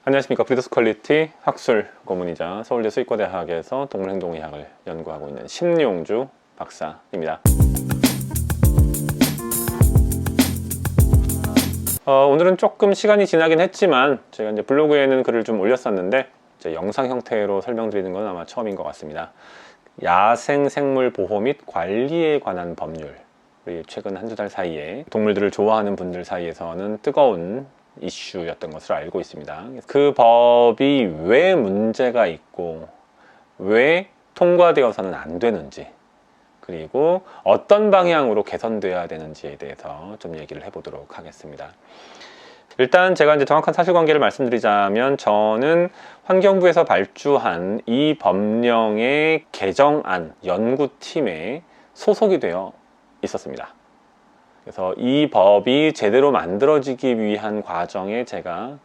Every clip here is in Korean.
안녕하십니까. 브리더스 퀄리티 학술 고문이자 서울대 수의과대학에서 동물행동의학을 연구하고 있는 심리용주 박사입니다. 오늘은 조금 시간이 지나긴 했지만 제가 이제 블로그에는 글을 좀 올렸었는데 이제 영상 형태로 설명드리는 건 아마 처음인 것 같습니다. 야생생물 보호 및 관리에 관한 법률, 최근 한두 달 사이에 동물들을 좋아하는 분들 사이에서는 뜨거운 이슈였던 것으로 알고 있습니다. 그 법이 왜 문제가 있고 왜 통과되어서는 안 되는지, 그리고 어떤 방향으로 개선되어야 되는지에 대해서 좀 얘기를 해보도록 하겠습니다. 일단 제가 이제 정확한 사실관계를 말씀드리자면, 저는 환경부에서 발주한 이 법령의 개정안 연구팀에 소속이 되어 있었습니다. 그래서 이 법이 제대로 만들어지기 위한 과정에 제가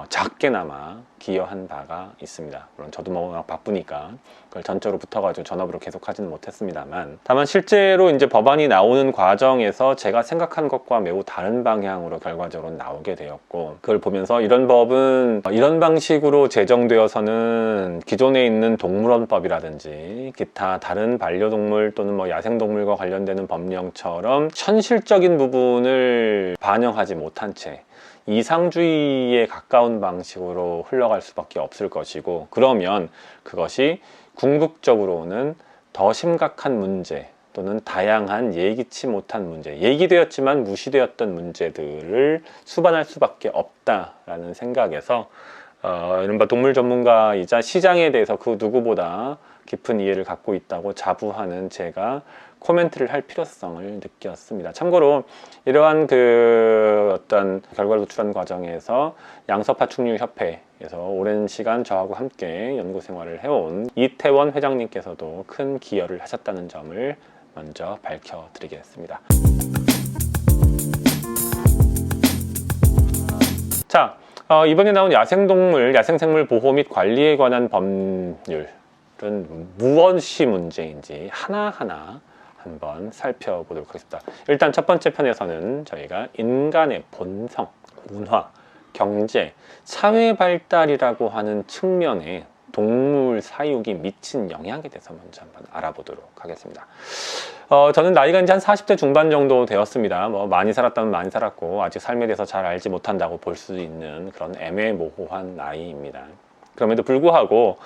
작게나마 기여한 바가 있습니다. 물론 저도 워낙 바쁘니까 그걸 전적으로 붙어가지고 전업으로 계속 하지는 못했습니다만, 다만 실제로 이제 법안이 나오는 과정에서 제가 생각한 것과 매우 다른 방향으로 결과적으로 나오게 되었고, 그걸 보면서 이런 법은 이런 방식으로 제정되어서는 기존에 있는 동물원법이라든지 기타 다른 반려동물 또는 야생동물과 관련되는 법령처럼 현실적인 부분을 반영하지 못한 채 이상주의에 가까운 방식으로 흘러갈 수밖에 없을 것이고, 그러면 그것이 궁극적으로는 더 심각한 문제 또는 다양한 예기치 못한 문제, 얘기되었지만 무시되었던 문제들을 수반할 수밖에 없다라는 생각에서 이른바 동물 전문가이자 시장에 대해서 그 누구보다 깊은 이해를 갖고 있다고 자부하는 제가 코멘트를 할 필요성을 느꼈습니다. 참고로 이러한 어떤 결과를 도출한 과정에서 양서파충류협회에서 오랜 시간 저하고 함께 연구 생활을 해온 이태원 회장님께서도 큰 기여를 하셨다는 점을 먼저 밝혀드리겠습니다. 자, 이번에 나온 야생동물, 야생생물 보호 및 관리에 관한 법률은 무엇이 문제인지 하나하나 한번 살펴보도록 하겠습니다. 일단 첫 번째 편에서는 저희가 인간의 본성, 문화, 경제, 사회 발달이라고 하는 측면에 동물 사육이 미친 영향에 대해서 먼저 한번 알아보도록 하겠습니다. 저는 나이가 이제 한 40대 중반 정도 되었습니다. 많이 살았다면 많이 살았고, 아직 삶에 대해서 잘 알지 못한다고 볼 수 있는 그런 애매모호한 나이입니다. 그럼에도 불구하고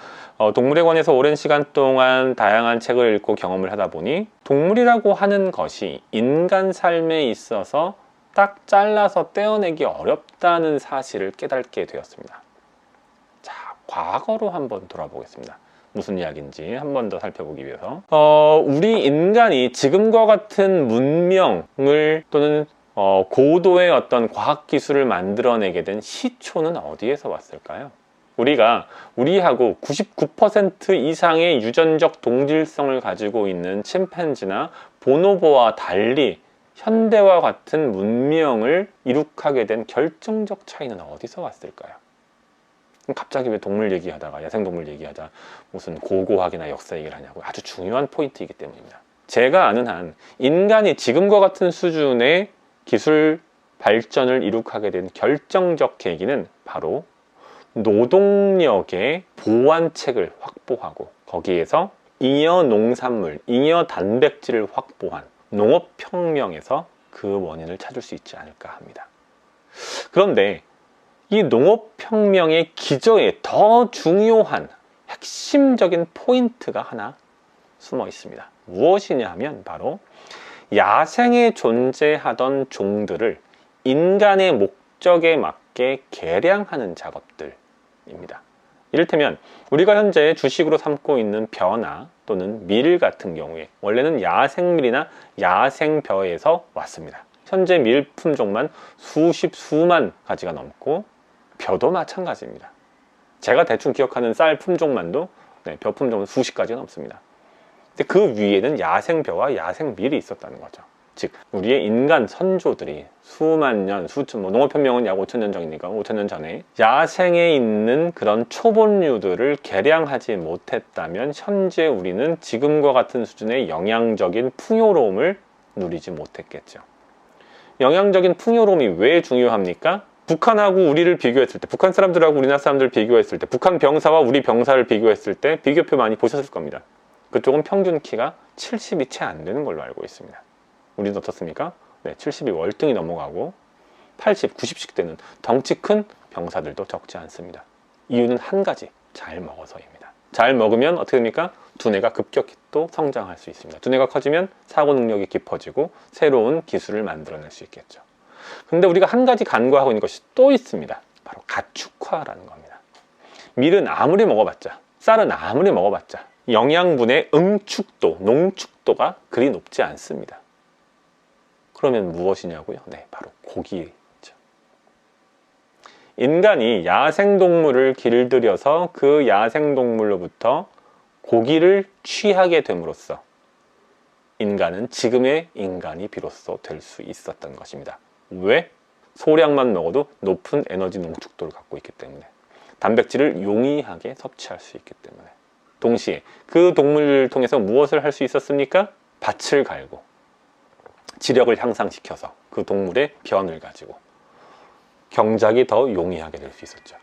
동물에 관해서 오랜 시간 동안 다양한 책을 읽고 경험을 하다 보니 동물이라고 하는 것이 인간 삶에 있어서 딱 잘라서 떼어내기 어렵다는 사실을 깨닫게 되었습니다. 자, 과거로 한번 돌아보겠습니다. 무슨 이야기인지 한 번 더 살펴보기 위해서 우리 인간이 지금과 같은 문명을 또는 고도의 어떤 과학기술을 만들어내게 된 시초는 어디에서 왔을까요? 우리가 우리하고 99% 이상의 유전적 동질성을 가지고 있는 침팬지나 보노보와 달리 현대와 같은 문명을 이룩하게 된 결정적 차이는 어디서 왔을까요? 갑자기 왜 동물 얘기하다가 야생동물 얘기하다 무슨 고고학이나 역사 얘기를 하냐고. 아주 중요한 포인트이기 때문입니다. 제가 아는 한 인간이 지금과 같은 수준의 기술 발전을 이룩하게 된 결정적 계기는 바로 노동력의 보완책을 확보하고 거기에서 잉여 농산물, 잉여 단백질을 확보한 농업혁명에서 그 원인을 찾을 수 있지 않을까 합니다. 그런데 이 농업혁명의 기저에 더 중요한 핵심적인 포인트가 하나 숨어 있습니다. 무엇이냐 하면 바로 야생에 존재하던 종들을 인간의 목적에 맞게 개량하는 작업들입니다. 이를테면 우리가 현재 주식으로 삼고 있는 벼나 또는 밀 같은 경우에 원래는 야생밀이나 야생벼에서 왔습니다. 현재 밀 품종만 수만 가지가 넘고 벼도 마찬가지입니다. 제가 대충 기억하는 쌀 품종만도 벼 품종은 수십 가지가 넘습니다. 근데 그 위에는 야생벼와 야생밀이 있었다는 거죠. 즉 우리의 인간 선조들이 수만 년, 수천, 농업혁명은 약 5,000년 전이니까 5,000년 전에 야생에 있는 그런 초본류들을 개량하지 못했다면 현재 우리는 지금과 같은 수준의 영양적인 풍요로움을 누리지 못했겠죠. 영양적인 풍요로움이 왜 중요합니까? 북한하고 우리를 비교했을 때, 북한 사람들하고 우리나라 사람들을 비교했을 때, 북한 병사와 우리 병사를 비교했을 때 비교표 많이 보셨을 겁니다. 그쪽은 평균 키가 70이 채 안 되는 걸로 알고 있습니다. 우리는 어떻습니까? 네, 70이 월등히 넘어가고 80, 90씩 되는 덩치 큰 병사들도 적지 않습니다. 이유는 한 가지, 잘 먹어서입니다. 잘 먹으면 어떻게 됩니까? 두뇌가 급격히 또 성장할 수 있습니다. 두뇌가 커지면 사고 능력이 깊어지고 새로운 기술을 만들어낼 수 있겠죠. 근데 우리가 한 가지 간과하고 있는 것이 또 있습니다. 바로 가축화라는 겁니다. 밀은 아무리 먹어봤자, 쌀은 아무리 먹어봤자 영양분의 응축도, 농축도가 그리 높지 않습니다. 그러면 무엇이냐고요? 네, 바로 고기죠. 인간이 야생동물을 길들여서 그 야생동물로부터 고기를 취하게 됨으로써 인간은 지금의 인간이 비로소 될 수 있었던 것입니다. 왜? 소량만 먹어도 높은 에너지 농축도를 갖고 있기 때문에, 단백질을 용이하게 섭취할 수 있기 때문에, 동시에 그 동물을 통해서 무엇을 할 수 있었습니까? 밭을 갈고 지력을 향상시켜서 그 동물의 변을 가지고 경작이 더 용이하게 될 수 있었죠.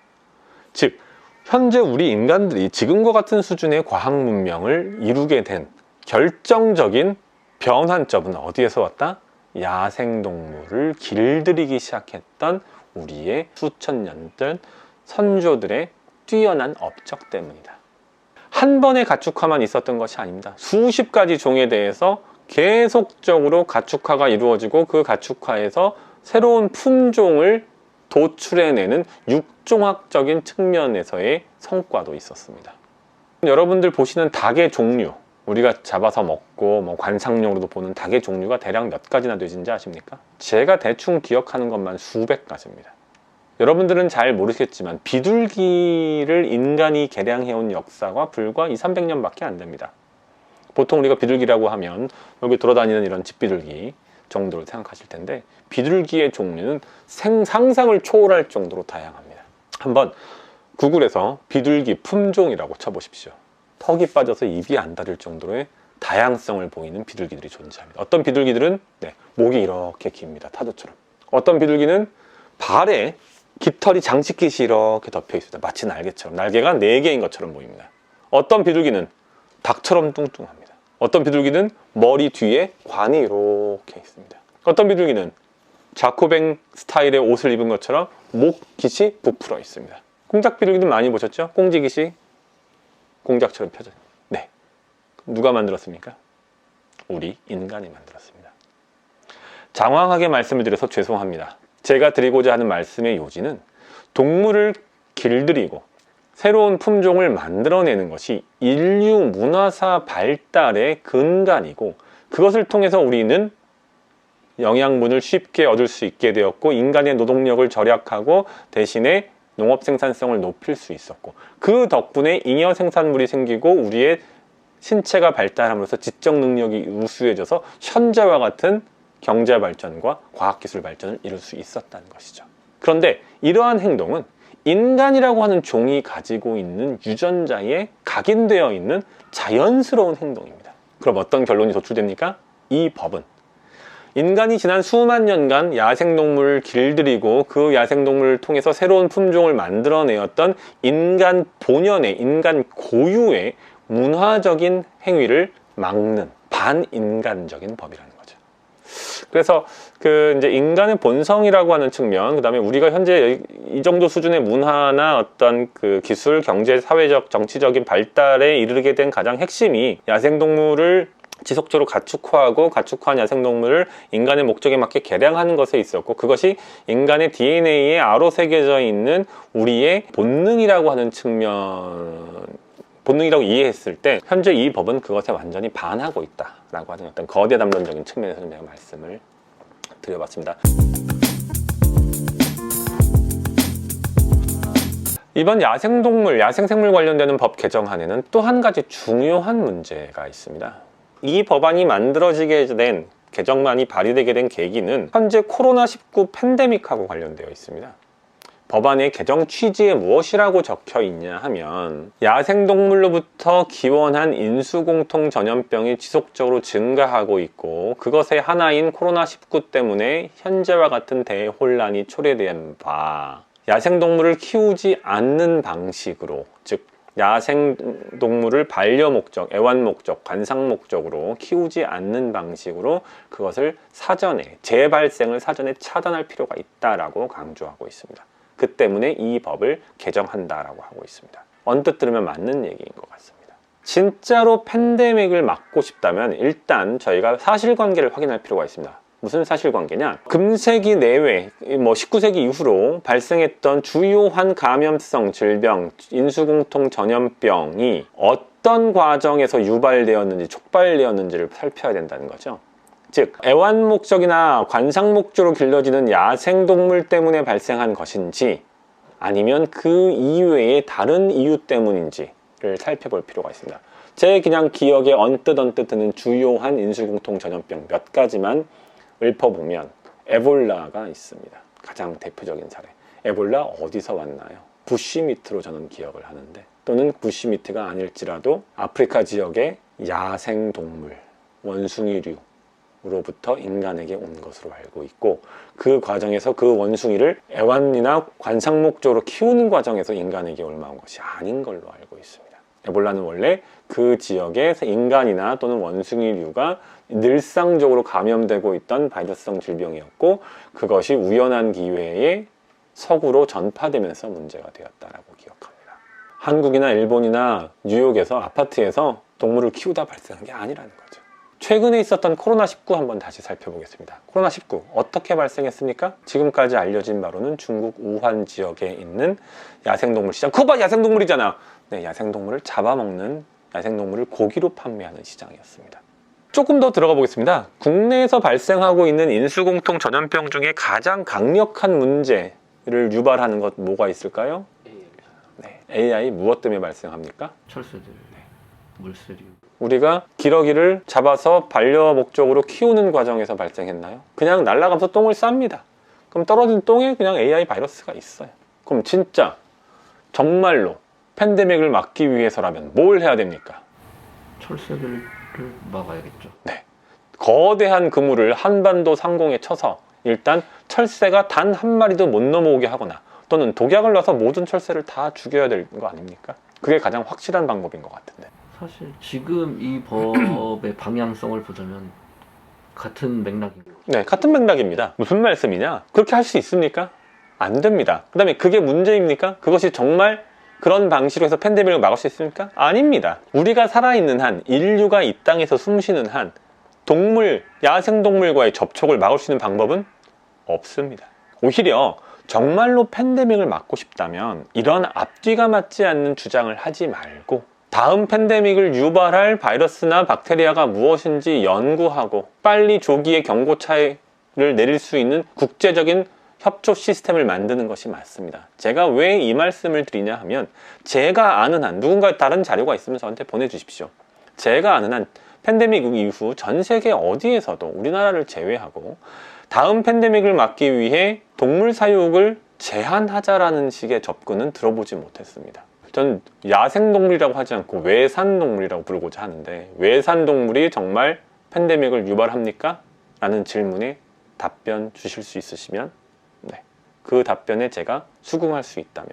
즉, 현재 우리 인간들이 지금과 같은 수준의 과학 문명을 이루게 된 결정적인 변환점은 어디에서 왔다? 야생동물을 길들이기 시작했던 우리의 수천 년 전 선조들의 뛰어난 업적 때문이다. 한 번의 가축화만 있었던 것이 아닙니다. 수십 가지 종에 대해서 계속적으로 가축화가 이루어지고 그 가축화에서 새로운 품종을 도출해내는 육종학적인 측면에서의 성과도 있었습니다. 여러분들 보시는 닭의 종류, 우리가 잡아서 먹고 관상용으로도 보는 닭의 종류가 대략 몇 가지나 되는지 아십니까? 제가 대충 기억하는 것만 수백 가지입니다. 여러분들은 잘 모르시겠지만 비둘기를 인간이 개량해온 역사가 불과 200~300년밖에 안 됩니다. 보통 우리가 비둘기라고 하면 여기 돌아다니는 이런 집비둘기 정도로 생각하실 텐데, 비둘기의 종류는 상상을 초월할 정도로 다양합니다. 한번 구글에서 비둘기 품종이라고 쳐보십시오. 턱이 빠져서 입이 안 닿을 정도의 다양성을 보이는 비둘기들이 존재합니다. 어떤 비둘기들은 목이 이렇게 깁니다. 타조처럼. 어떤 비둘기는 발에 깃털이 장식깃이 이렇게 덮여 있습니다. 마치 날개처럼. 날개가 4개인 것처럼 보입니다. 어떤 비둘기는 닭처럼 뚱뚱합니다. 어떤 비둘기는 머리 뒤에 관이 이렇게 있습니다. 어떤 비둘기는 자코뱅 스타일의 옷을 입은 것처럼 목깃이 부풀어 있습니다. 공작 비둘기도 많이 보셨죠? 꽁지깃이 공작처럼 펴져. 네. 누가 만들었습니까? 우리 인간이 만들었습니다. 장황하게 말씀을 드려서 죄송합니다. 제가 드리고자 하는 말씀의 요지는 동물을 길들이고 새로운 품종을 만들어내는 것이 인류 문화사 발달의 근간이고, 그것을 통해서 우리는 영양분을 쉽게 얻을 수 있게 되었고, 인간의 노동력을 절약하고 대신에 농업 생산성을 높일 수 있었고, 그 덕분에 잉여 생산물이 생기고 우리의 신체가 발달함으로써 지적 능력이 우수해져서 현재와 같은 경제 발전과 과학기술 발전을 이룰 수 있었다는 것이죠. 그런데 이러한 행동은 인간이라고 하는 종이 가지고 있는 유전자에 각인되어 있는 자연스러운 행동입니다. 그럼 어떤 결론이 도출됩니까? 이 법은 인간이 지난 수만 년간 야생동물을 길들이고 그 야생동물을 통해서 새로운 품종을 만들어내었던 인간 본연의, 인간 고유의 문화적인 행위를 막는 반인간적인 법이라는 거죠. 그래서 이제 인간의 본성이라고 하는 측면, 그 다음에 우리가 현재 이 정도 수준의 문화나 어떤 기술, 경제, 사회적, 정치적인 발달에 이르게 된 가장 핵심이 야생동물을 지속적으로 가축화하고 가축화한 야생동물을 인간의 목적에 맞게 개량하는 것에 있었고, 그것이 인간의 DNA에 아로 새겨져 있는 우리의 본능이라고 하는 측면, 본능이라고 이해했을 때 현재 이 법은 그것에 완전히 반하고 있다라고 하는 어떤 거대 담론적인 측면에서 제가 말씀을 드려봤습니다. 이번 야생동물, 야생생물 관련되는 법 개정안에는 또 한 가지 중요한 문제가 있습니다. 이 법안이 만들어지게 된, 개정안이 발의되게 된 계기는 현재 코로나19 팬데믹하고 관련되어 있습니다. 법안의 개정 취지에 무엇이라고 적혀 있냐 하면 야생동물로부터 기원한 인수공통 전염병이 지속적으로 증가하고 있고 그것의 하나인 코로나19 때문에 현재와 같은 대혼란이 초래된 바 야생동물을 키우지 않는 방식으로 즉 야생동물을 반려 목적, 애완 목적, 관상 목적으로 키우지 않는 방식으로 그것을 사전에 재발생을 사전에 차단할 필요가 있다라고 강조하고 있습니다. 그 때문에 이 법을 개정한다라고 하고 있습니다. 언뜻 들으면 맞는 얘기인 것 같습니다. 진짜로 팬데믹을 막고 싶다면 일단 저희가 사실관계를 확인할 필요가 있습니다. 무슨 사실관계냐? 금세기 내외, 19세기 이후로 발생했던 주요한 감염성 질병, 인수공통 전염병이 어떤 과정에서 유발되었는지, 촉발되었는지를 살펴야 된다는 거죠. 즉, 애완 목적이나 관상 목적으로 길러지는 야생동물 때문에 발생한 것인지 아니면 그 이외의 다른 이유 때문인지를 살펴볼 필요가 있습니다. 제 그냥 기억에 언뜻 드는 주요한 인수공통 전염병 몇 가지만 읊어보면 에볼라가 있습니다. 가장 대표적인 사례. 에볼라 어디서 왔나요? 부시미트로 저는 기억을 하는데 또는 부시미트가 아닐지라도 아프리카 지역의 야생동물, 원숭이류로부터 인간에게 온 것으로 알고 있고 그 과정에서 그 원숭이를 애완이나 관상 목적으로 키우는 과정에서 인간에게 옮아온 것이 아닌 걸로 알고 있습니다. 에볼라는 원래 그 지역의 인간이나 또는 원숭이류가 늘상적으로 감염되고 있던 바이러스성 질병이었고 그것이 우연한 기회에 서구로 전파되면서 문제가 되었다라고 기억합니다. 한국이나 일본이나 뉴욕에서 아파트에서 동물을 키우다 발생한 게 아니라는 거죠. 최근에 있었던 코로나19 한번 다시 살펴보겠습니다. 코로나19 어떻게 발생했습니까? 지금까지 알려진 바로는 중국 우한 지역에 있는 야생동물 시장. 그거 봐, 야생동물이잖아. 네, 야생동물을 잡아먹는, 야생동물을 고기로 판매하는 시장이었습니다. 조금 더 들어가 보겠습니다. 국내에서 발생하고 있는 인수공통 전염병 중에 가장 강력한 문제를 유발하는 것 뭐가 있을까요? 네, AI 무엇 때문에 발생합니까? 철새들, 물새류. 우리가 기러기를 잡아서 반려 목적으로 키우는 과정에서 발생했나요? 그냥 날아가면서 똥을 쌉니다. 그럼 떨어진 똥에 그냥 AI 바이러스가 있어요. 그럼 진짜 정말로 팬데믹을 막기 위해서라면 뭘 해야 됩니까? 철새들을 막아야겠죠. 네, 거대한 그물을 한반도 상공에 쳐서 일단 철새가 단 한 마리도 못 넘어오게 하거나 또는 독약을 놔서 모든 철새를 다 죽여야 되는 거 아닙니까? 그게 가장 확실한 방법인 것 같은데 사실 지금 이 법의 방향성을 보자면 같은 맥락입니다. 네, 같은 맥락입니다. 무슨 말씀이냐? 그렇게 할 수 있습니까? 안 됩니다. 그 다음에 그게 문제입니까? 그것이 정말 그런 방식으로 해서 팬데믹을 막을 수 있습니까? 아닙니다. 우리가 살아있는 한, 인류가 이 땅에서 숨쉬는 한 동물, 야생동물과의 접촉을 막을 수 있는 방법은 없습니다. 오히려 정말로 팬데믹을 막고 싶다면 이런 앞뒤가 맞지 않는 주장을 하지 말고 다음 팬데믹을 유발할 바이러스나 박테리아가 무엇인지 연구하고 빨리 조기에 경고차를 내릴 수 있는 국제적인 협조 시스템을 만드는 것이 맞습니다. 제가 왜 이 말씀을 드리냐 하면 제가 아는 한, 누군가 다른 자료가 있으면 저한테 보내주십시오. 제가 아는 한 팬데믹 이후 전 세계 어디에서도 우리나라를 제외하고 다음 팬데믹을 막기 위해 동물 사육을 제한하자라는 식의 접근은 들어보지 못했습니다. 전 야생동물이라고 하지 않고 외산동물이라고 부르고자 하는데 외산동물이 정말 팬데믹을 유발합니까? 라는 질문에 답변 주실 수 있으시면 그 답변에 제가 수긍할 수 있다면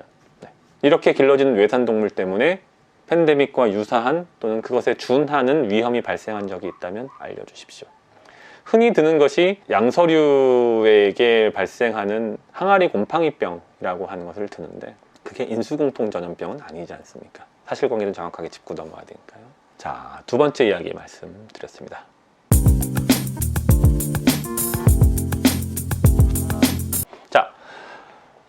이렇게 길러지는 외산동물 때문에 팬데믹과 유사한 또는 그것에 준하는 위험이 발생한 적이 있다면 알려주십시오. 흔히 드는 것이 양서류에게 발생하는 항아리 곰팡이병이라고 하는 것을 드는데 그게 인수공통 전염병은 아니지 않습니까? 사실관계는 정확하게 짚고 넘어가야 되니까요. 자, 두 번째 이야기 말씀드렸습니다. 자,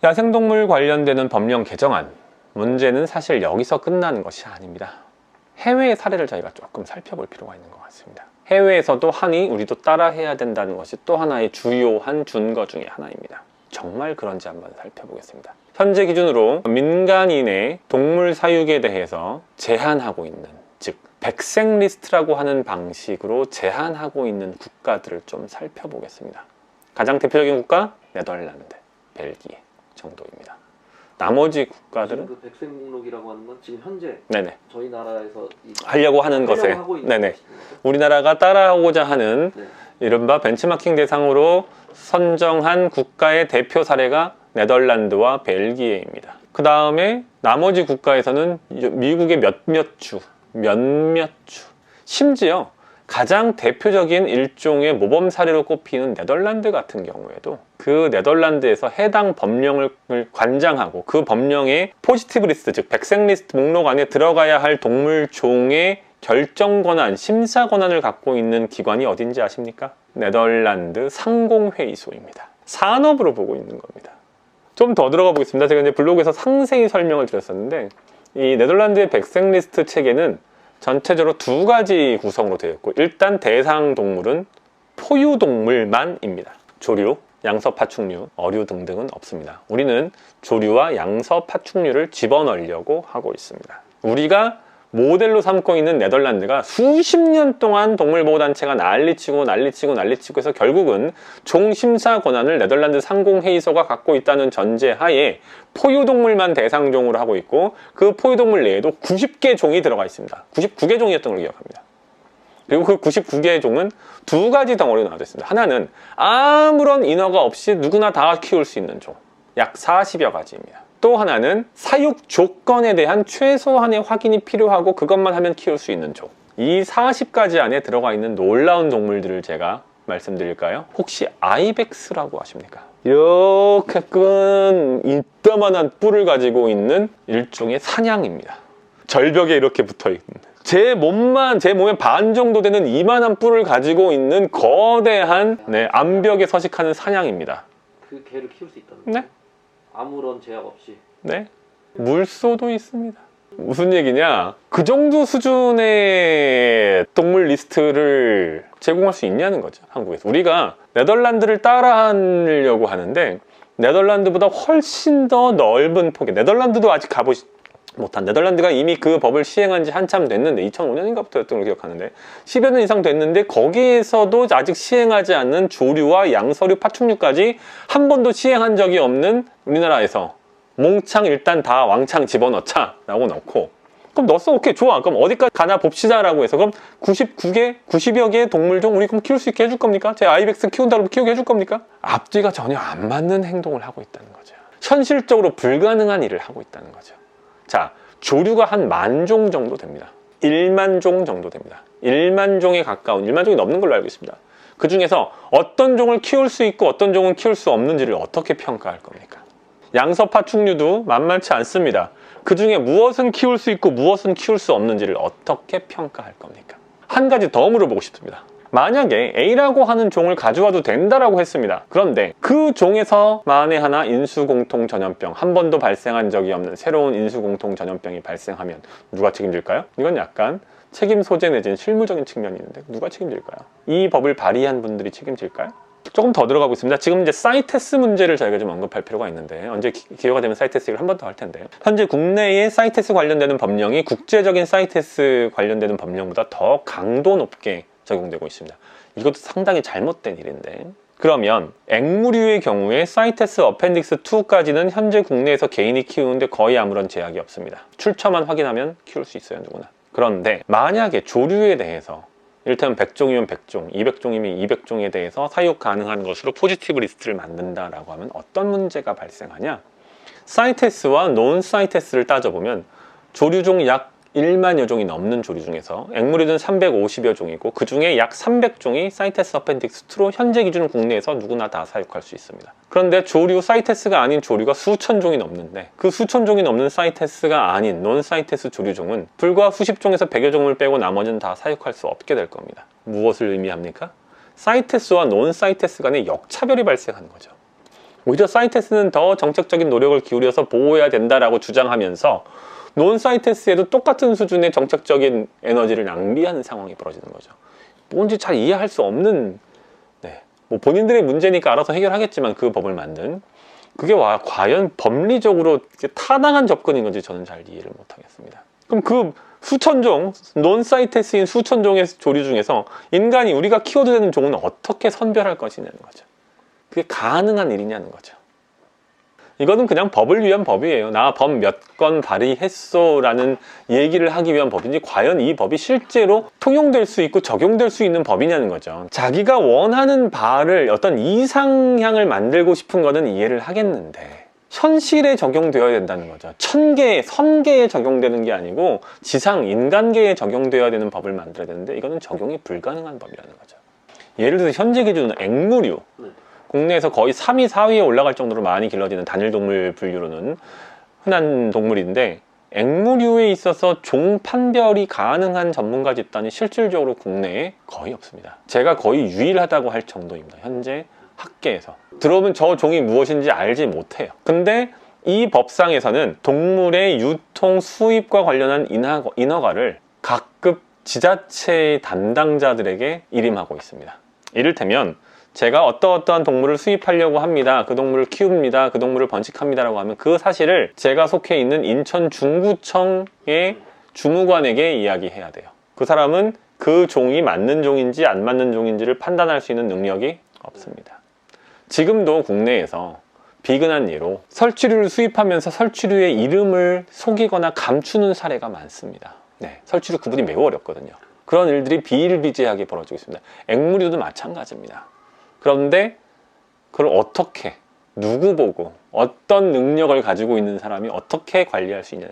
야생동물 관련되는 법령 개정안 문제는 사실 여기서 끝나는 것이 아닙니다. 해외의 사례를 저희가 조금 살펴볼 필요가 있는 것 같습니다. 해외에서도 하니 우리도 따라 해야 된다는 것이 또 하나의 주요한 준거 중에 하나입니다. 정말 그런지 한번 살펴보겠습니다. 현재 기준으로 민간인의 동물 사육에 대해서 제한하고 있는, 즉 백색리스트라고 하는 방식으로 제한하고 있는 국가들을 좀 살펴보겠습니다. 가장 대표적인 국가 네덜란드, 벨기에 정도입니다. 나머지 국가들은 그 백색 목록이라고 하는 건 지금 현재 네네 저희 나라에서 하려고 하는 것에 하고 있는 네네 것이죠. 우리나라가 따라하고자 하는 네. 이른바 벤치마킹 대상으로 선정한 국가의 대표 사례가 네덜란드와 벨기에입니다. 그 다음에 나머지 국가에서는 미국의 몇몇 주, 심지어 가장 대표적인 일종의 모범 사례로 꼽히는 네덜란드 같은 경우에도 그 네덜란드에서 해당 법령을 관장하고 그 법령의 포지티브 리스트, 즉 백색 리스트 목록 안에 들어가야 할 동물 종의 결정 권한, 심사 권한을 갖고 있는 기관이 어딘지 아십니까? 네덜란드 상공회의소입니다. 산업으로 보고 있는 겁니다. 좀 더 들어가 보겠습니다. 제가 이제 블로그에서 상세히 설명을 드렸었는데 이 네덜란드의 백색 리스트 체계는 전체적으로 두 가지 구성으로 되어 있고, 일단 대상 동물은 포유동물만입니다. 조류, 양서, 파충류, 어류 등등은 없습니다. 우리는 조류와 양서, 파충류를 집어넣으려고 하고 있습니다. 우리가 모델로 삼고 있는 네덜란드가 수십 년 동안 동물보호단체가 난리치고 해서 결국은 종심사 권한을 네덜란드 상공회의소가 갖고 있다는 전제하에 포유동물만 대상종으로 하고 있고, 그 포유동물 내에도 90개 종이 들어가 있습니다. 99개 종이었던 걸 기억합니다. 그리고 그 99개 종은 두 가지 덩어리로 나눠져 있습니다. 하나는 아무런 인허가 없이 누구나 다 키울 수 있는 종, 약 40여 가지입니다. 또 하나는 사육 조건에 대한 최소한의 확인이 필요하고 그것만 하면 키울 수 있는 종. 이 40가지 안에 들어가 있는 놀라운 동물들을 제가 말씀드릴까요? 혹시 아이벡스라고 아십니까? 이렇게 큰 이따만한 뿔을 가지고 있는 일종의 사냥입니다. 절벽에 이렇게 붙어있는, 제 몸의 반 정도 되는 이만한 뿔을 가지고 있는 거대한 암벽에 서식하는 사냥입니다. 그 개를 키울 수 있다는 네? 아무런 제약 없이. 네, 물소도 있습니다. 무슨 얘기냐, 그 정도 수준의 동물 리스트를 제공할 수 있냐는 거죠, 한국에서. 우리가 네덜란드를 따라하려고 하는데 네덜란드보다 훨씬 더 넓은 폭의, 네덜란드도 아직 가보지 못한, 네덜란드가 이미 그 법을 시행한 지 한참 됐는데 2005년인가부터 였던 걸 기억하는데 10여 년 이상 됐는데 거기에서도 아직 시행하지 않는 조류와 양서류, 파충류까지 한 번도 시행한 적이 없는 우리나라에서 몽창 일단 다 왕창 집어넣자 라고 넣고, 그럼 넣었어, 오케이, 좋아, 그럼 어디까지 가나 봅시다 라고 해서 그럼 99개, 90여 개의 동물종 우리 그럼 키울 수 있게 해줄 겁니까? 제 아이벡스 키운다고 키우게 해줄 겁니까? 앞뒤가 전혀 안 맞는 행동을 하고 있다는 거죠. 현실적으로 불가능한 일을 하고 있다는 거죠. 자, 조류가 한 10,000종 정도 됩니다. 1만 종 정도 됩니다. 1만 종에 가까운, 1만 종이 넘는 걸로 알고 있습니다. 그 중에서 어떤 종을 키울 수 있고 어떤 종은 키울 수 없는지를 어떻게 평가할 겁니까? 양서, 파충류도 만만치 않습니다. 그 중에 무엇은 키울 수 있고 무엇은 키울 수 없는지를 어떻게 평가할 겁니까? 한 가지 더 물어보고 싶습니다. 만약에 A라고 하는 종을 가져와도 된다라고 했습니다. 그런데 그 종에서 만에 하나 인수공통 전염병, 한 번도 발생한 적이 없는 새로운 인수공통 전염병이 발생하면 누가 책임질까요? 이건 약간 책임 소재 내지는 실무적인 측면이 있는데 누가 책임질까요? 이 법을 발의한 분들이 책임질까요? 조금 더 들어가고 있습니다. 지금 이제 사이테스 문제를 저희가 좀 언급할 필요가 있는데, 언제 기회가 되면 사이테스 얘기를 한 번 더 할 텐데, 현재 국내에 사이테스 관련되는 법령이 국제적인 사이테스 관련되는 법령보다 더 강도 높게 적용되고 있습니다. 이것도 상당히 잘못된 일인데, 그러면 앵무류의 경우에 사이테스 어펜딕스 2까지는 현재 국내에서 개인이 키우는데 거의 아무런 제약이 없습니다. 출처만 확인하면 키울 수 있어요, 누구나. 그런데 만약에 조류에 대해서 이를테면 100종이면 100종, 200종이면 200종에 대해서 사육 가능한 것으로 포지티브 리스트를 만든다라고 하면 어떤 문제가 발생하냐? 사이테스와 논 사이테스를 따져보면 조류종 약 1만여 종이 넘는 조류 중에서 앵무류는 350여 종이고 그 중에 약 300종이 사이테스 어펜딕스 2로 현재 기준 국내에서 누구나 다 사육할 수 있습니다. 그런데 조류, 사이테스가 아닌 조류가 수천 종이 넘는데 그 수천 종이 넘는 사이테스가 아닌 논 사이테스 조류종은 불과 수십 종에서 100여 종을 빼고 나머지는 다 사육할 수 없게 될 겁니다. 무엇을 의미합니까? 사이테스와 논 사이테스 간의 역차별이 발생하는 거죠. 오히려 사이테스는 더 정책적인 노력을 기울여서 보호해야 된다라고 주장하면서 논 사이테스에도 똑같은 수준의 정책적인 에너지를 낭비하는 상황이 벌어지는 거죠. 뭔지 잘 이해할 수 없는, 뭐 본인들의 문제니까 알아서 해결하겠지만 그 법을 만든 그게 과연 법리적으로 타당한 접근인 건지 저는 잘 이해를 못하겠습니다. 그럼 그 수천 종, 논 사이테스인 수천 종의 조류 중에서 인간이 우리가 키워도 되는 종은 어떻게 선별할 것이냐는 거죠. 그게 가능한 일이냐는 거죠. 이거는 그냥 법을 위한 법이에요. 나 법 몇 건 발의했어 라는 얘기를 하기 위한 법인지 과연 이 법이 실제로 통용될 수 있고 적용될 수 있는 법이냐는 거죠. 자기가 원하는 바를 어떤 이상향을 만들고 싶은 거는 이해를 하겠는데 현실에 적용되어야 된다는 거죠. 선계에 적용되는 게 아니고 지상 인간계에 적용되어야 되는 법을 만들어야 되는데 이거는 적용이 불가능한 법이라는 거죠. 예를 들어서 현재 기준으로 앵무류, 국내에서 거의 3위, 4위에 올라갈 정도로 많이 길러지는 단일동물 분류로는 흔한 동물인데 앵무류에 있어서 종 판별이 가능한 전문가 집단이 실질적으로 국내에 거의 없습니다. 제가 거의 유일하다고 할 정도입니다. 현재 학계에서. 들어보면 저 종이 무엇인지 알지 못해요. 근데 이 법상에서는 동물의 유통 수입과 관련한 인허가를 각급 지자체의 담당자들에게 일임하고 있습니다. 이를테면 제가 어떠한 동물을 수입하려고 합니다. 그 동물을 키웁니다. 그 동물을 번식합니다. 라고 하면 그 사실을 제가 속해 있는 인천 중구청의 주무관에게 이야기해야 돼요. 그 사람은 그 종이 맞는 종인지 안 맞는 종인지를 판단할 수 있는 능력이 없습니다. 지금도 국내에서 비근한 예로 설치류를 수입하면서 설치류의 이름을 속이거나 감추는 사례가 많습니다. 네, 설치류 구분이 매우 어렵거든요. 그런 일들이 비일비재하게 벌어지고 있습니다. 앵무류도 마찬가지입니다. 그런데 그걸 어떻게, 누구 보고, 어떤 능력을 가지고 있는 사람이 어떻게 관리할 수 있냐.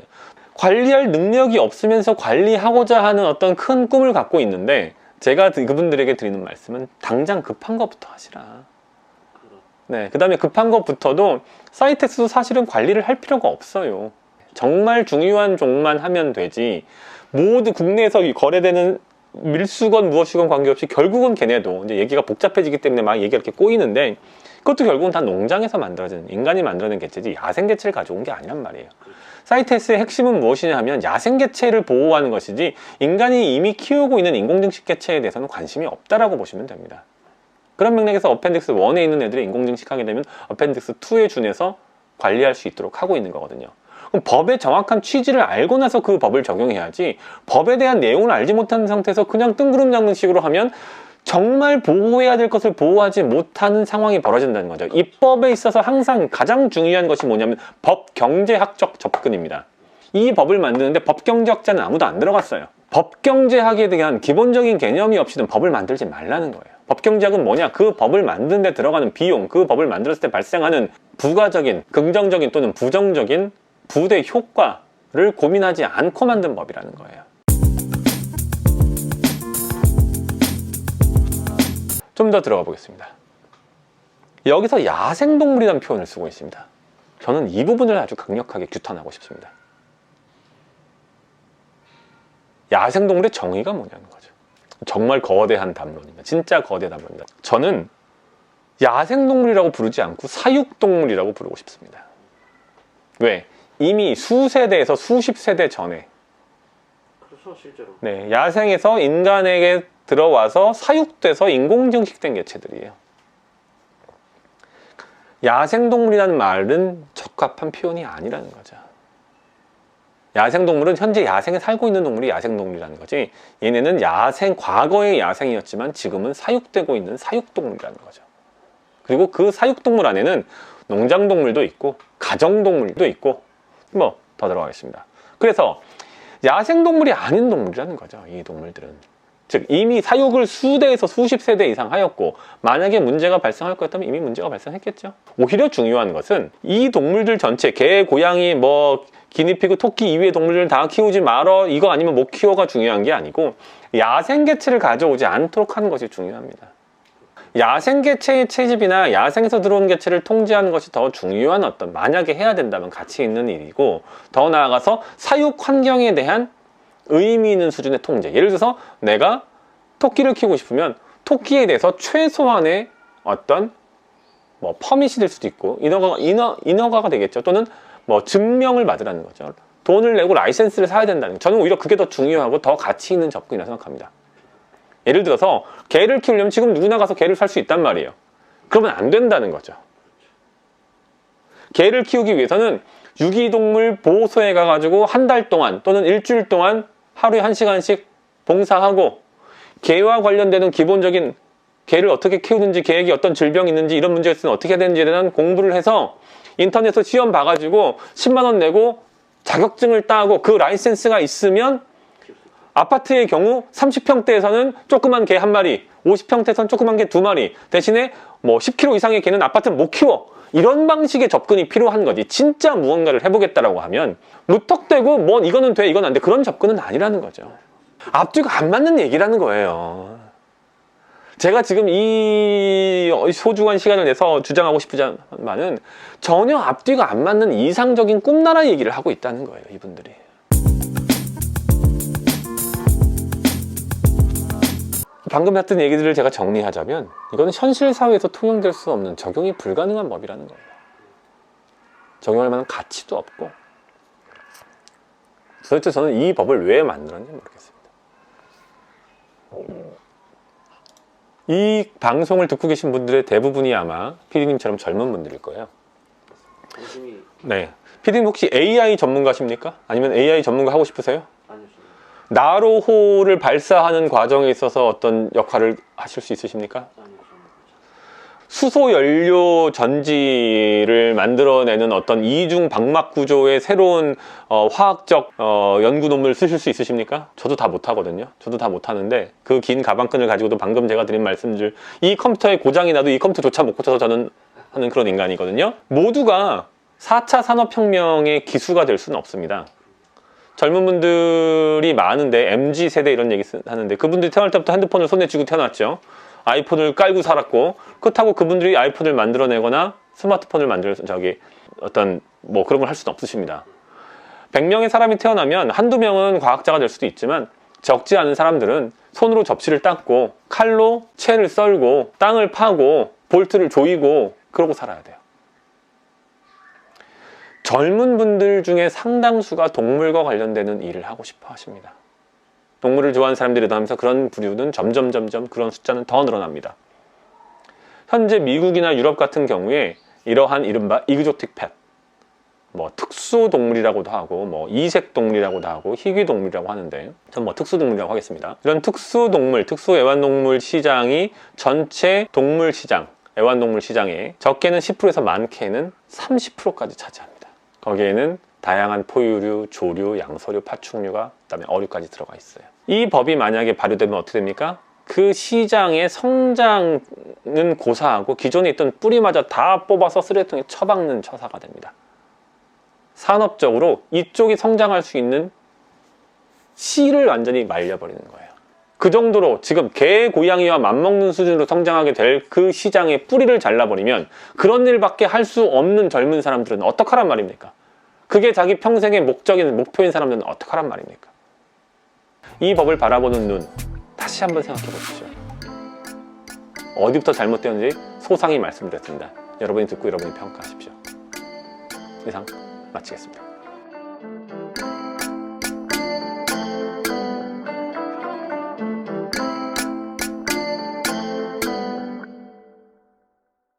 관리할 능력이 없으면서 관리하고자 하는 어떤 큰 꿈을 갖고 있는데 제가 그분들에게 드리는 말씀은 당장 급한 것부터 하시라. 네, 그 다음에 급한 것부터도 사이텍스도 사실은 관리를 할 필요가 없어요. 정말 중요한 종만 하면 되지 모두 국내에서 거래되는 밀수건 무엇이건 관계없이 결국은 걔네도 이제 얘기가 복잡해지기 때문에 막 얘기가 이렇게 꼬이는데 그것도 결국은 다 농장에서 만들어진 인간이 만들어낸 개체지 야생개체를 가져온 게 아니란 말이에요. 사이텍스의 핵심은 무엇이냐 하면 야생개체를 보호하는 것이지 인간이 이미 키우고 있는 인공증식 개체에 대해서는 관심이 없다라고 보시면 됩니다. 그런 맥락에서 어펜딕스 1에 있는 애들이 인공증식하게 되면 어펜딕스 2에 준해서 관리할 수 있도록 하고 있는 거거든요. 그럼 법의 정확한 취지를 알고 나서 그 법을 적용해야지 법에 대한 내용을 알지 못하는 상태에서 그냥 뜬구름 잡는 식으로 하면 정말 보호해야 될 것을 보호하지 못하는 상황이 벌어진다는 거죠. 입법에 있어서 항상 가장 중요한 것이 뭐냐면 법경제학적 접근입니다. 이 법을 만드는데 법경제학자는 아무도 안 들어갔어요. 법경제학에 대한 기본적인 개념이 없이는 법을 만들지 말라는 거예요. 법경제학은 뭐냐? 그 법을 만드는 데 들어가는 비용, 그 법을 만들었을 때 발생하는 부가적인, 긍정적인 또는 부정적인 부대 효과를 고민하지 않고 만든 법이라는 거예요. 좀 더 들어가 보겠습니다. 여기서 야생동물이라는 표현을 쓰고 있습니다. 저는 이 부분을 아주 강력하게 규탄하고 싶습니다. 야생동물의 정의가 뭐냐는 거죠. 정말 거대한 담론입니다. 진짜 거대 담론입니다. 저는 야생동물이라고 부르지 않고 사육동물이라고 부르고 싶습니다. 왜? 이미 수세대에서 수십 세대 전에 그렇죠, 실제로. 네, 야생에서 인간에게 들어와서 사육돼서 인공증식된 개체들이에요. 야생동물이라는 말은 적합한 표현이 아니라는 거죠. 야생동물은 현재 야생에 살고 있는 동물이 야생동물이라는 거지 얘네는 과거의 야생이었지만 지금은 사육되고 있는 사육동물이라는 거죠. 그리고 그 사육동물 안에는 농장동물도 있고 가정동물도 있고 뭐 더 들어가겠습니다. 그래서 야생동물이 아닌 동물이라는 거죠. 이 동물들은 즉 이미 사육을 수대에서 수십 세대 이상 하였고 만약에 문제가 발생할 거였다면 이미 문제가 발생했겠죠. 오히려 중요한 것은 이 동물들 전체 개, 고양이, 뭐 기니피그, 토끼 이외의 동물들을 다 키우지 말어 이거 아니면 못 키워가 중요한 게 아니고 야생개체를 가져오지 않도록 하는 것이 중요합니다. 야생개체의 채집이나 야생에서 들어온 개체를 통제하는 것이 더 중요한 어떤 만약에 해야 된다면 가치 있는 일이고 더 나아가서 사육 환경에 대한 의미 있는 수준의 통제. 예를 들어서 내가 토끼를 키우고 싶으면 토끼에 대해서 최소한의 어떤 뭐 퍼밋이 될 수도 있고 인허가가 되겠죠. 또는 뭐 증명을 받으라는 거죠. 돈을 내고 라이센스를 사야 된다는 거죠. 저는 오히려 그게 더 중요하고 더 가치 있는 접근이라고 생각합니다. 예를 들어서 개를 키우려면 지금 누구나 가서 개를 살 수 있단 말이에요. 그러면 안 된다는 거죠. 개를 키우기 위해서는 유기동물 보호소에 가가지고 한 달 동안 또는 일주일 동안 하루에 1시간씩 봉사하고 개와 관련되는 기본적인 개를 어떻게 키우는지 개에게 어떤 질병이 있는지 이런 문제가 있으면 어떻게 해야 되는지에 대한 공부를 해서 인터넷에서 시험 봐가지고 10만 원 내고 자격증을 따고 그 라이센스가 있으면 아파트의 경우 30평대에서는 조그만 개 한 마리, 50평대에서는 조그만 개 두 마리, 대신에 뭐 10kg 이상의 개는 아파트를 못 키워. 이런 방식의 접근이 필요한 거지. 진짜 무언가를 해보겠다라고 하면 무턱대고 뭐 이거는 돼, 이건 안 돼. 그런 접근은 아니라는 거죠. 앞뒤가 안 맞는 얘기라는 거예요. 제가 지금 이 소중한 시간을 내서 주장하고 싶지만은 전혀 앞뒤가 안 맞는 이상적인 꿈나라 얘기를 하고 있다는 거예요, 이분들이. 방금 했던 얘기들을 제가 정리하자면 이거는 현실 사회에서 통용될 수 없는, 적용이 불가능한 법이라는 거예요. 적용할 만한 가치도 없고. 도대체 저는 이 법을 왜 만들었는지 모르겠습니다. 이 방송을 듣고 계신 분들의 대부분이 아마 피디님처럼 젊은 분들일 거예요. 관심이 네. 피디님 혹시 AI 전문가십니까? 아니면 AI 전문가 하고 싶으세요? 아니었습니다. 나로호를 발사하는 과정에 있어서 어떤 역할을 하실 수 있으십니까? 아니었습니다. 수소 연료 전지를 만들어내는 어떤 이중 방막 구조의 새로운 화학적 연구 논문을 쓰실 수 있으십니까? 저도 다 못하거든요. 저도 다 못하는데 그 긴 가방끈을 가지고도 방금 제가 드린 말씀들, 이 컴퓨터에 고장이 나도 이 컴퓨터조차 못 고쳐서 저는 하는 그런 인간이거든요. 모두가 4차 산업혁명의 기수가 될 수는 없습니다. 젊은 분들이 많은데 MZ세대 이런 얘기 하는데 그분들이 태어날 때부터 핸드폰을 손에 쥐고 태어났죠. 아이폰을 깔고 살았고, 그렇다고 그분들이 아이폰을 만들어내거나 스마트폰을 어떤 뭐 그런 걸 할 수는 없으십니다. 100명의 사람이 태어나면 한두 명은 과학자가 될 수도 있지만 적지 않은 사람들은 손으로 접시를 닦고 칼로 채를 썰고 땅을 파고 볼트를 조이고 그러고 살아야 돼요. 젊은 분들 중에 상당수가 동물과 관련되는 일을 하고 싶어 하십니다. 동물을 좋아하는 사람들이 하면서 그런 부류는 점점 그런 숫자는 더 늘어납니다. 현재 미국이나 유럽 같은 경우에 이러한 이른바 이그조틱 펫, 뭐 특수동물이라고도 하고 뭐 이색동물이라고도 하고 희귀동물이라고 하는데 전 뭐 특수동물이라고 하겠습니다. 이런 특수동물, 특수애완동물 시장이 전체 동물 시장, 애완동물 시장에 적게는 10%에서 많게는 30%까지 차지합니다. 거기에는 다양한 포유류, 조류, 양서류, 파충류가 그다음에 어류까지 들어가 있어요. 이 법이 만약에 발효되면 어떻게 됩니까? 그 시장의 성장은 고사하고 기존에 있던 뿌리마저 다 뽑아서 쓰레기통에 처박는 처사가 됩니다. 산업적으로 이쪽이 성장할 수 있는 씨를 완전히 말려버리는 거예요. 그 정도로 지금 개, 고양이와 맞먹는 수준으로 성장하게 될 그 시장의 뿌리를 잘라버리면 그런 일밖에 할 수 없는 젊은 사람들은 어떡하란 말입니까? 그게 자기 평생의 목표인 사람들은 어떡하란 말입니까? 이 법을 바라보는 눈, 다시 한번 생각해 보십시오. 어디부터 잘못되었는지 소상히 말씀드렸습니다. 여러분이 듣고 여러분이 평가하십시오. 이상 마치겠습니다.